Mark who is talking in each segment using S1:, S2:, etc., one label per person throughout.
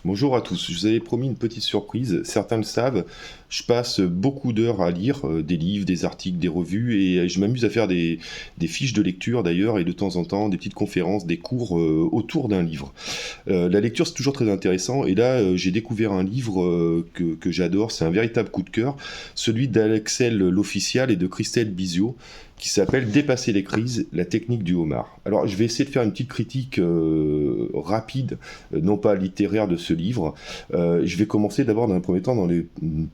S1: Bonjour à tous, je vous avais promis une petite surprise, certains le savent, je passe beaucoup d'heures à lire des livres, des articles, des revues et je m'amuse à faire des fiches de lecture d'ailleurs et de temps en temps des petites conférences, des cours autour d'un livre. La lecture c'est toujours très intéressant et là j'ai découvert un livre que j'adore, c'est un véritable coup de cœur, celui d'Alexel L'Official et de Christelle Bizio qui s'appelle Dépasser les crises, la technique du homard. Alors je vais essayer de faire une petite critique rapide, non pas littéraire de ce livre. Je vais commencer d'abord dans un premier temps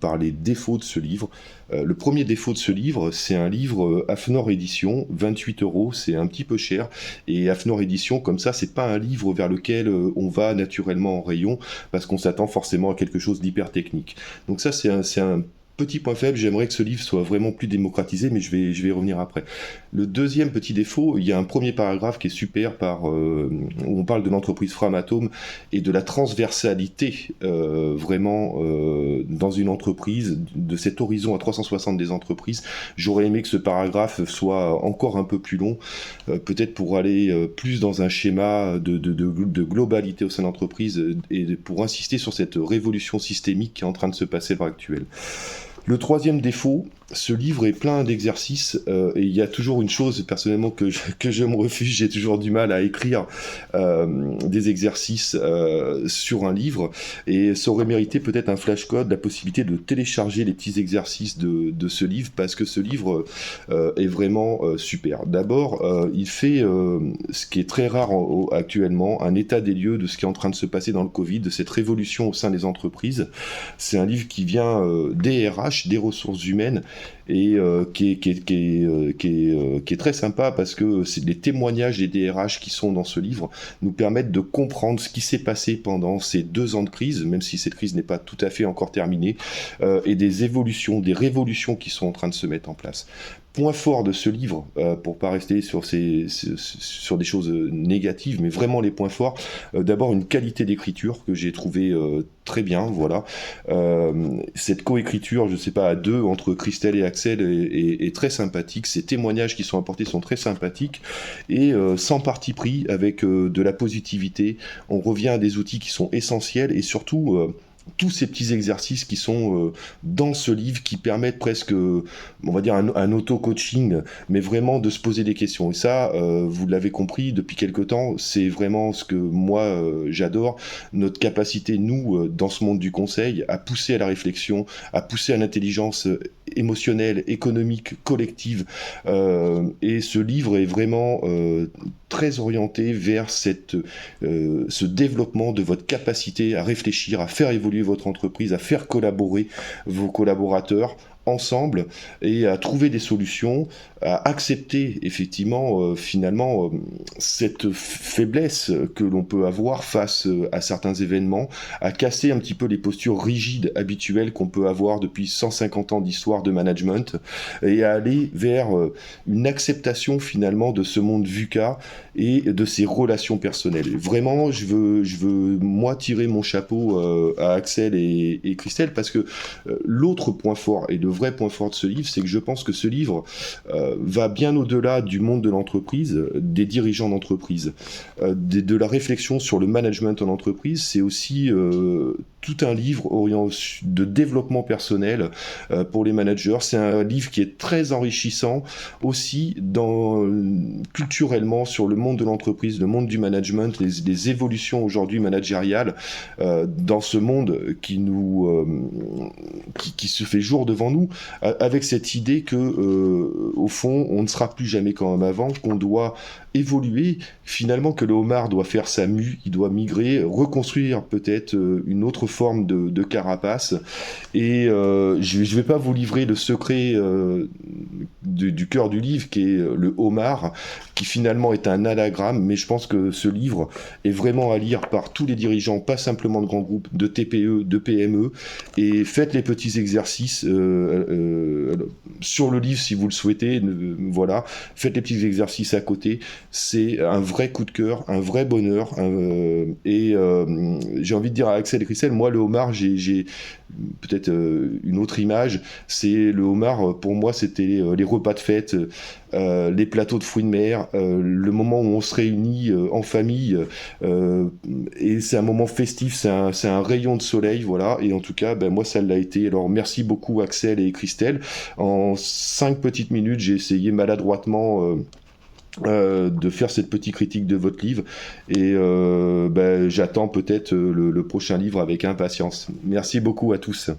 S1: par les défauts de ce livre. Le premier défaut de ce livre, c'est un livre Afnor Édition, 28 euros, c'est un petit peu cher. Et Afnor Édition, comme ça, c'est pas un livre vers lequel on va naturellement en rayon, parce qu'on s'attend forcément à quelque chose d'hyper technique. Donc ça, c'est un petit point faible, j'aimerais que ce livre soit vraiment plus démocratisé, mais je vais y revenir après. Le deuxième petit défaut, il y a un premier paragraphe qui est super où on parle de l'entreprise Framatome et de la transversalité dans une entreprise, de cet horizon à 360 des entreprises. J'aurais aimé que ce paragraphe soit encore un peu plus long, peut-être pour aller plus dans un schéma de globalité au sein de l'entreprise et pour insister sur cette révolution systémique qui est en train de se passer à l'heure actuelle. Le troisième défaut, ce livre est plein d'exercices et il y a toujours une chose personnellement que je me refuse, j'ai toujours du mal à écrire des exercices sur un livre et ça aurait mérité peut-être un flashcode, la possibilité de télécharger les petits exercices de ce livre parce que ce livre est vraiment super. D'abord, il fait ce qui est très rare actuellement, un état des lieux de ce qui est en train de se passer dans le Covid, de cette révolution au sein des entreprises. C'est un livre qui vient des RH, des ressources humaines, et qui est très sympa parce que les témoignages des DRH qui sont dans ce livre nous permettent de comprendre ce qui s'est passé pendant ces 2 ans de crise, même si cette crise n'est pas tout à fait encore terminée, et des évolutions, des révolutions qui sont en train de se mettre en place. Point fort de ce livre, pour pas rester sur des choses négatives, mais vraiment les points forts. D'abord une qualité d'écriture que j'ai trouvé très bien, voilà. Cette coécriture, je sais pas, à deux entre Christelle et Axel est très sympathique. Ces témoignages qui sont apportés sont très sympathiques et sans parti pris, avec de la positivité. On revient à des outils qui sont essentiels et surtout tous ces petits exercices qui sont dans ce livre qui permettent presque, on va dire, un auto-coaching, mais vraiment de se poser des questions. Et ça, vous l'avez compris, depuis quelque temps, c'est vraiment ce que moi, j'adore, notre capacité, nous, dans ce monde du conseil, à pousser à la réflexion, à pousser à l'intelligence émotionnelle, économique, collective. Et ce livre est vraiment très orienté vers ce développement de votre capacité à réfléchir, à faire évoluer votre entreprise, à faire collaborer vos collaborateurs ensemble et à trouver des solutions, à accepter effectivement finalement cette faiblesse que l'on peut avoir face à certains événements, à casser un petit peu les postures rigides habituelles qu'on peut avoir depuis 150 ans d'histoire de management et à aller vers une acceptation finalement de ce monde VUCA et de ses relations personnelles. Vraiment, je veux moi tirer mon chapeau à Axel et Christelle parce que l'autre point fort et le vrai point fort de ce livre, c'est que je pense que ce livre va bien au-delà du monde de l'entreprise, des dirigeants d'entreprise, de la réflexion sur le management en entreprise. C'est aussi tout un livre de développement personnel pour les managers. C'est un livre qui est très enrichissant aussi culturellement sur le monde de l'entreprise, le monde du management, les évolutions aujourd'hui managériales dans ce monde qui se fait jour devant nous, avec cette idée que au fond on ne sera plus jamais comme avant, qu'on doit évoluer, finalement que le homard doit faire sa mue, il doit migrer, reconstruire peut-être une autre forme de carapace. Et je vais pas vous livrer le secret du cœur du livre qui est le homard, qui finalement est un anagramme, mais je pense que ce livre est vraiment à lire par tous les dirigeants, pas simplement de grands groupes, de TPE, de PME, et faites les petits exercices sur le livre si vous le souhaitez, voilà, faites les petits exercices à côté, c'est un vrai coup de cœur, un vrai bonheur. J'ai envie de dire à Axel et Christelle, moi le homard, j'ai peut-être une autre image. C'est le homard, pour moi, c'était les repas de fête, les plateaux de fruits de mer, le moment où on se réunit en famille, et c'est un moment festif, c'est un rayon de soleil, voilà. Et en tout cas, ben, moi, ça l'a été. Alors, merci beaucoup Axel et Christelle. En 5 petites minutes, j'ai essayé maladroitement de faire cette petite critique de votre livre, et ben, j'attends peut-être le prochain livre avec impatience. Merci beaucoup à tous.